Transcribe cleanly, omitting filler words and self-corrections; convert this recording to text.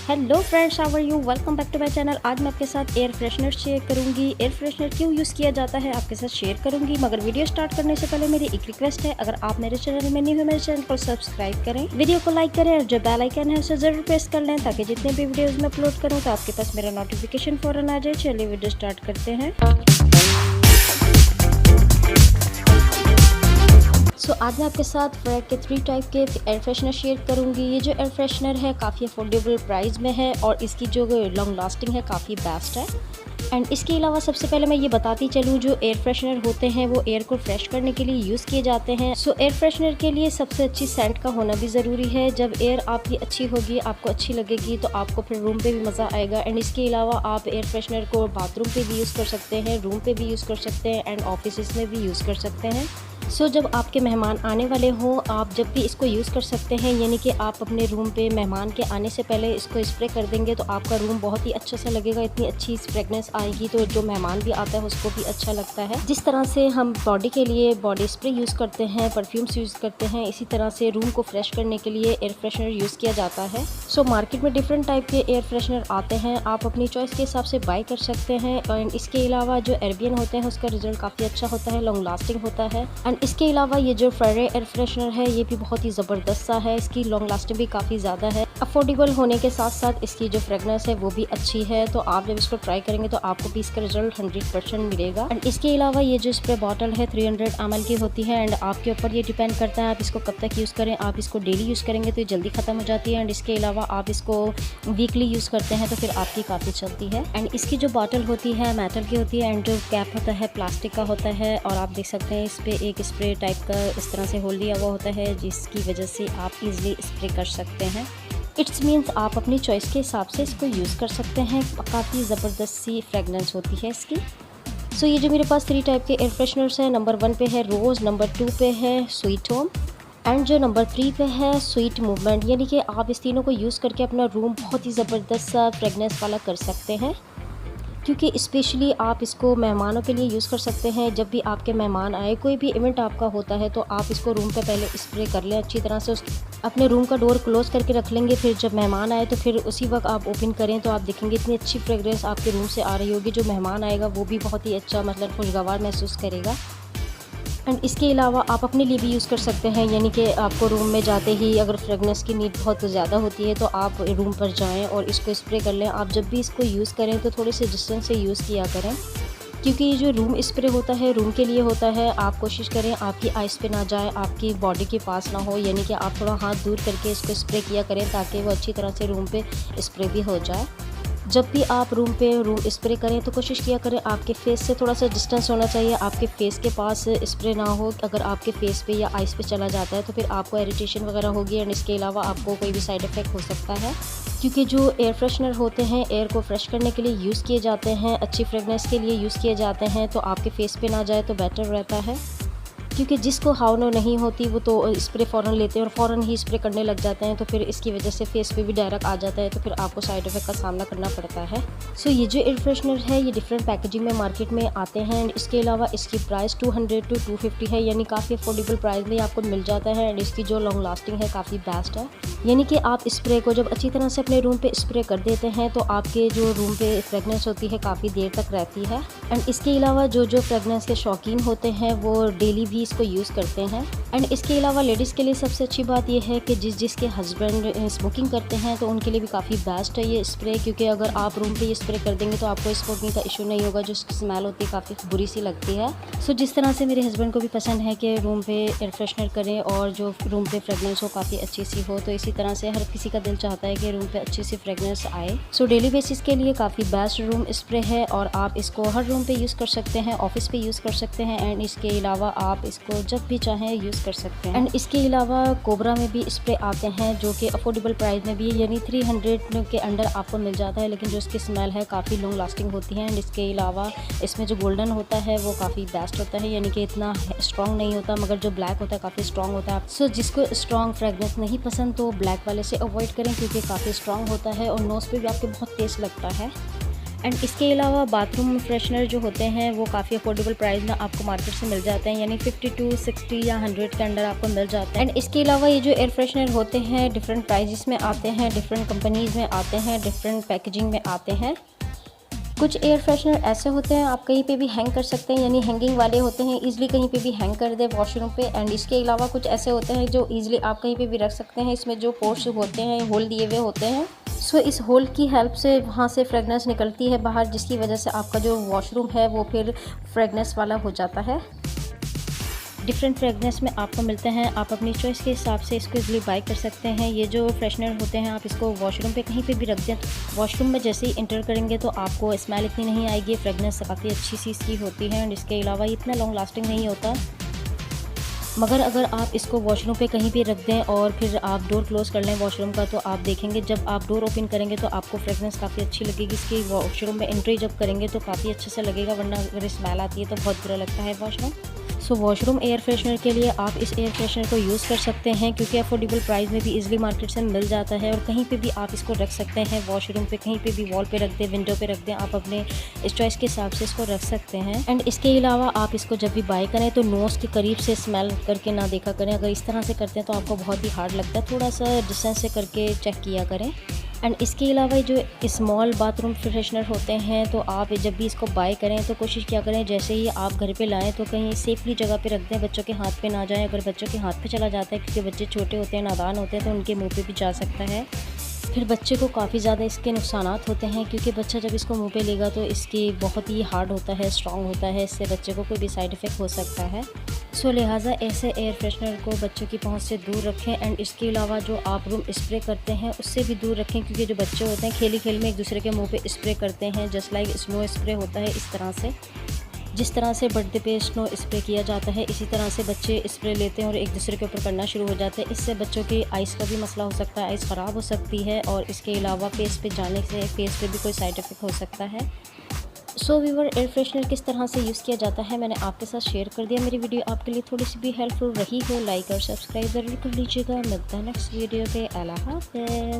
Hello friends, how are you. Welcome back to my channel. आज मैं आपके साथ एयर फ्रेशनर शेयर करूंगी। एयर फ्रेशनर क्यों यूज़ किया जाता है आपके साथ शेयर करूंगी। मगर वीडियो स्टार्ट करने से पहले मेरी एक रिक्वेस्ट है, अगर आप मेरे चैनल में नहीं हो मेरे चैनल को सब्सक्राइब करें, वीडियो को लाइक करें और जो बेल आइकन है उसे जरूर प्रेस कर लें ताकि जितने भी वीडियोज़ में अपलोड करूँ तो आपके पास मेरा नोटिफिकेशन फ़ौरन आ जाए। चलिए वीडियो स्टार्ट करते हैं। आज मैं आपके साथ फ्रैग के 3 टाइप के एयर फ्रेशनर शेयर करूंगी। ये जो एयर फ्रेशनर है काफ़ी अफोर्डेबल प्राइस में है और इसकी जो लॉन्ग लास्टिंग है काफ़ी बेस्ट है। एंड इसके अलावा सबसे पहले मैं ये बताती चलूँ, जो एयर फ्रेशनर होते हैं वो एयर को फ्रेश करने के लिए यूज़ किए जाते हैं। एयर फ्रेशनर के लिए सबसे अच्छी सेंट का होना भी ज़रूरी है। जब एयर आपकी अच्छी होगी, आपको अच्छी लगेगी, तो आपको फिर रूम पे भी मज़ा आएगा। एंड इसके अलावा आप एयर फ्रेशनर को बाथरूम पे भी यूज़ कर सकते हैं, रूम पे भी यूज़ कर सकते हैं एंड ऑफिस में भी यूज़ कर सकते हैं। जब आपके मेहमान आने वाले हों, आप जब भी इसको यूज़ कर सकते हैं। यानी कि आप अपने रूम पे मेहमान के आने से पहले इसको स्प्रे कर देंगे तो आपका रूम बहुत ही अच्छा सा लगेगा। इतनी अच्छी फ्रेगनेंस आएगी तो जो मेहमान भी आता है उसको भी अच्छा लगता है। जिस तरह से हम बॉडी के लिए बॉडी स्प्रे यूज़ करते हैं, परफ्यूम्स यूज़ करते हैं, इसी तरह से रूम को फ्रेश करने के लिए एयर फ्रेशनर यूज़ किया जाता है। मार्केट में डिफरेंट टाइप के एयर फ्रेशनर आते हैं, आप अपनी चॉइस के हिसाब से बाय कर सकते हैं। एंड इसके अलावा जो एयरबियन होते हैं उसका रिजल्ट काफ़ी अच्छा होता है, लॉन्ग लास्टिंग होता है। एंड इसके अलावा ये जो फेरे एयर फ्रेशनर है ये भी बहुत ही ज़बरदस्त सा है, इसकी लॉन्ग लास्टिंग भी काफ़ी ज़्यादा है। अफोर्डेबल होने के साथ साथ इसकी जो फ्रेगनेंस है वो भी अच्छी है। तो आप जब इसको ट्राई करेंगे तो आपको भी इसका रिजल्ट 100% मिलेगा। एंड इसके अलावा ये जो स्प्रे बॉटल है 300 ml की होती है। एंड आपके ऊपर ये डिपेंड करता है आप इसको कब तक यूज़ करें। आप इसको डेली यूज़ करेंगे तो ये जल्दी ख़त्म हो जाती है। एंड इसके अलावा आप इसको वीकली यूज़ करते हैं तो फिर आपकी काफ़ी चलती है। एंड इसकी जो बॉटल होती है मेटल की होती है एंड जो कैप होता है प्लास्टिक का होता है। और आप देख सकते हैं इस पर एक स्प्रे टाइप का इस तरह से होल दिया हुआ होता है, जिसकी वजह से आप इजीली स्प्रे कर सकते हैं। इट्स मीन्स आप अपनी चॉइस के हिसाब से इसको यूज़ कर सकते हैं। काफ़ी ज़बरदस्त सी फ्रेगनेंस होती है इसकी। ये जो मेरे पास 3 टाइप के एयर फ्रेशनर्स हैं, नंबर 1 पे है रोज़, नंबर 2 पे है स्वीट होम एंड जो नंबर 3 पे है स्वीट मूवमेंट। यानी कि आप इस तीनों को यूज़ करके अपना रूम बहुत ही ज़बरदस्त सा फ्रेगनेंस वाला कर सकते हैं, क्योंकि स्पेशली आप इसको मेहमानों के लिए यूज़ कर सकते हैं। जब भी आपके मेहमान आए, कोई भी इवेंट आपका होता है, तो आप इसको रूम पे पहले स्प्रे कर लें अच्छी तरह से। अपने रूम का डोर क्लोज़ करके रख लेंगे, फिर जब मेहमान आए तो फिर उसी वक्त आप ओपन करें तो आप देखेंगे इतनी अच्छी फ्रेगरेंस आपके रूम से आ रही होगी। जो मेहमान आएगा वो भी बहुत ही अच्छा मतलब खुशगवार महसूस करेगा। एंड इसके अलावा आप अपने लिए भी यूज़ कर सकते हैं। यानी कि आपको रूम में जाते ही अगर फ्रेगनेंस की नीड बहुत ज़्यादा होती है तो आप रूम पर जाएं और इसको स्प्रे कर लें। आप जब भी इसको यूज़ करें तो थोड़े से डिस्टेंस से यूज़ किया करें, क्योंकि ये जो रूम स्प्रे होता है रूम के लिए होता है। आप कोशिश करें आपकी आइस पे ना जाए, आपकी बॉडी के पास ना हो। यानी कि आप थोड़ा हाथ दूर करके इसको स्प्रे किया करें ताकि वो अच्छी तरह से रूम पे स्प्रे भी हो जाए। जब भी आप रूम स्प्रे करें तो कोशिश किया करें आपके फेस से थोड़ा सा डिस्टेंस होना चाहिए, आपके फेस के पास स्प्रे ना हो। अगर आपके फेस पे या आइस पे चला जाता है तो फिर आपको इरिटेशन वगैरह होगी एंड इसके अलावा आपको कोई भी साइड इफ़ेक्ट हो सकता है। क्योंकि जो एयर फ्रेशनर होते हैं एयर को फ्रेश करने के लिए यूज़ किए जाते हैं, अच्छी फ्रेगनेंस के लिए यूज़ किए जाते हैं, तो आपके फेस पे ना जाए तो बेटर रहता है। क्योंकि जिसको हावनो नहीं होती वो तो स्प्रे फ़ौरन लेते हैं और फ़ौरन ही स्प्रे करने लग जाते हैं, तो फिर इसकी वजह से फेस पे भी डायरेक्ट आ जाता है, तो फिर आपको साइड इफ़ेक्ट का सामना करना पड़ता है। ये जो एयर फ्रेशनर है ये डिफरेंट पैकेजिंग में मार्केट में आते हैं। एंड इसके अलावा इसकी प्राइस 200 to 250 है, यानी काफ़ी अफोर्डेबल प्राइस में आपको मिल जाता है। एंड इसकी जो लॉन्ग लास्टिंग है काफ़ी बेस्ट है। यानी कि आप स्प्रे को जब अच्छी तरह से अपने रूम पे स्प्रे कर देते हैं तो आपके जो रूम पे फ्रेगनेंस होती है काफ़ी देर तक रहती है। एंड इसके अलावा जो फ्रेगनेंस के शौकीन होते हैं वो डेली भी इसको यूज़ करते हैं। एंड इसके अलावा लेडीज़ के लिए सबसे अच्छी बात यह है कि जिसके हस्बैंड स्मोकिंग करते हैं तो उनके लिए भी काफ़ी बेस्ट है ये स्प्रे, क्योंकि अगर आप रूम पे ये स्प्रे कर देंगे तो आपको स्मोकिंग का इशू नहीं होगा। जो इसकी स्मेल होती है काफ़ी बुरी सी लगती है। जिस तरह से मेरे हस्बैंड को भी पसंद है कि रूम पे एयर फ्रेशनर करें और जो रूम पे फ्रेगनेंस हो काफ़ी अच्छी सी हो, तो इसी तरह से हर किसी का दिल चाहता है कि रूम पे अच्छी सी फ्रेगनेंस आए। डेली बेसिस के लिए काफ़ी बेस्ट रूम स्प्रे है और आप इसको हर रूम पे यूज़ कर सकते हैं, ऑफिस पे यूज़ कर सकते हैं। एंड इसके अलावा आप इसको जब भी चाहें यूज़ कर सकते हैं। एंड इसके अलावा कोबरा में भी स्प्रे आते हैं जो कि अफोर्डेबल प्राइस में भी, यानी 300 के अंडर आपको मिल जाता है, लेकिन जो इसकी स्मेल है काफ़ी लॉन्ग लास्टिंग होती है। एंड इसके अलावा इसमें जो गोल्डन होता है वो काफ़ी बेस्ट होता है, यानी कि इतना स्ट्रॉन्ग नहीं होता, मगर जो ब्लैक होता है काफ़ी स्ट्रॉन्ग होता है। जिसको स्ट्रॉन्ग फ्रेगनेंस नहीं पसंद तो ब्लैक वाले से अवॉइड करें, क्योंकि काफ़ी स्ट्रॉन्ग होता है और नोज़ पे भी आपके बहुत तेज़ लगता है। एंड इसके अलावा बाथरूम फ्रेशनर जो होते हैं वो काफ़ी अफोर्डेबल प्राइस में आपको मार्केट से मिल जाते हैं, यानी 52, 60 या 100 के अंडर आपको मिल जाते हैं। एंड इसके अलावा ये जो एयर फ्रेशनर होते हैं डिफरेंट प्राइजेस में आते हैं, डिफरेंट कंपनीज़ में आते हैं, डिफरेंट पैकेजिंग में आते हैं। कुछ एयर फ्रेशनर ऐसे होते हैं आप कहीं पे भी हैंग कर सकते हैं, यानी हैंगिंग वाले होते हैं, इजीली कहीं पे भी हैंग कर दे वॉशरूम पे। एंड इसके अलावा कुछ ऐसे होते हैं जो इजीली आप कहीं पे भी रख सकते हैं, इसमें जो पोर्स होते हैं होल दिए हुए होते हैं। सो इस होल की हेल्प से वहाँ से फ्रेगनेंस निकलती है बाहर, जिसकी वजह से आपका जो वॉशरूम है वो फिर फ्रेगनेंस वाला हो जाता है। डिफरेंट फ्रेगनेंस में आपको मिलते हैं, आप अपनी चॉइस के हिसाब से इसको इजीली बाय कर सकते हैं। ये जो फ्रेशनर होते हैं आप इसको वॉशरूम पे कहीं पे भी रख दें, वॉशरूम में जैसे ही इंटर करेंगे तो आपको स्मेल इतनी नहीं आएगी, फ्रेगनेंस काफ़ी अच्छी सी इसकी होती है। एंड इसके अलावा इतना लॉन्ग लास्टिंग नहीं होता, मगर अगर आप इसको वॉशरूम पे कहीं भी रख दें और फिर आप डोर क्लोज़ कर लें वॉशरूम का, तो आप देखेंगे जब आप डोर ओपन करेंगे तो आपको फ्रेगनेंस काफ़ी अच्छी लगेगी इसकी। वॉशरूम में एंट्री जब करेंगे तो काफ़ी अच्छे से लगेगा, वरना अगर स्मेल आती है तो बहुत बुरा लगता है वॉशरूम। सो वॉशरूम एयर फ्रेशनर के लिए आप इस एयर फ्रेशनर को यूज़ कर सकते हैं, क्योंकि अफोर्डेबल प्राइस में भी इजीली मार्केट से मिल जाता है और कहीं पे भी आप इसको रख सकते हैं वॉशरूम पे, कहीं पे भी वॉल पे रख दें, विंडो पे रख दें, आप अपने इस चॉइस के हिसाब से इसको रख सकते हैं। एंड इसके अलावा आप इसको जब भी बाय करें तो नोज़ के करीब से स्मेल करके ना देखा करें, अगर इस तरह से करते हैं तो आपको बहुत ही हार्ड लगता है, थोड़ा सा डिस्टेंस से करके चेक किया करें। एंड इसके अलावा जो स्मॉल बाथरूम फ्रेशनर होते हैं तो आप जब भी इसको बाय करें तो कोशिश क्या करें जैसे ही आप घर पे लाएं तो कहीं सेफली जगह पे रख दें, बच्चों के हाथ पे ना जाए। अगर बच्चों के हाथ पे चला जाता है, क्योंकि बच्चे छोटे होते हैं, नादान होते हैं, तो उनके मुंह पे भी जा सकता है, फिर बच्चे को काफ़ी ज़्यादा इसके नुकसानात होते हैं, क्योंकि बच्चा जब इसको मुंह पे लेगा तो इसकी बहुत ही हार्ड होता है, स्ट्रॉन्ग होता है, इससे बच्चे को कोई भी साइड इफ़ेक्ट हो सकता है। सो लिहाजा ऐसे एयर फ्रेशनर को बच्चों की पहुंच से दूर रखें। एंड इसके अलावा जो आप रूम स्प्रे करते हैं उससे भी दूर रखें, क्योंकि जो बच्चे होते हैं खेल खेल में एक दूसरे के मुंह पे स्प्रे करते हैं, जस्ट लाइक स्नो स्प्रे होता है। इस तरह से जिस तरह से बर्थडे पे स्नो स्प्रे किया जाता है, इसी तरह से बच्चे स्प्रे लेते हैं और एक दूसरे के ऊपर करना शुरू हो जाते हैं। इससे बच्चों की आइज़ का भी मसला हो सकता है, आइज़ ख़राब हो सकती है, और इसके अलावा फेस पे जाने से फेस पे भी कोई साइड इफ़ेक्ट हो सकता है। सो व्यूअर, एयर फ्रेशनर किस तरह से यूज़ किया जाता है मैंने आपके साथ शेयर कर दिया। मेरी वीडियो आपके लिए थोड़ी सी भी हेल्पफुल रही हो, लाइक और सब्सक्राइब ज़रूर कर लीजिएगा। मिलता है नेक्स्ट वीडियो पे। अल्लाह हाफ़िज़।